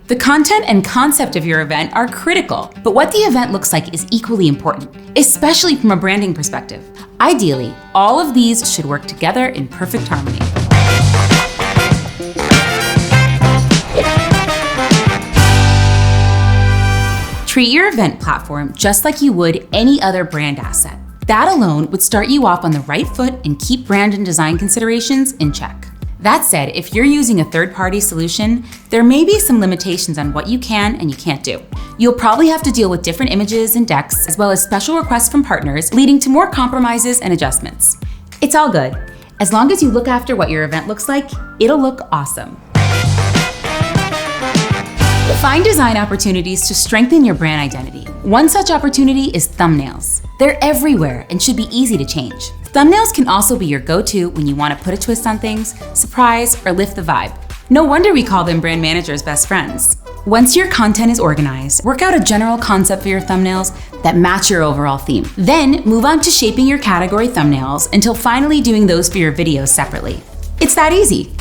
The content and concept of your event are critical, but what the event looks like is equally important, especially from a branding perspective. Ideally, all of these should work together in perfect harmony. Treat your event platform just like you would any other brand asset. That alone would start you off on the right foot and keep brand and design considerations in check. That said, if you're using a third-party solution, there may be some limitations on what you can and you can't do. You'll probably have to deal with different images and decks, as well as special requests from partners, leading to more compromises and adjustments. It's all good. As long as you look after what your event looks like, it'll look awesome. Find design opportunities to strengthen your brand identity. One such opportunity is thumbnails. They're everywhere and should be easy to change. Thumbnails can also be your go-to when you want to put a twist on things, surprise, or lift the vibe. No wonder we call them brand managers' best friends. Once your content is organized, work out a general concept for your thumbnails that match your overall theme. Then move on to shaping your category thumbnails until finally doing those for your videos separately. It's that easy.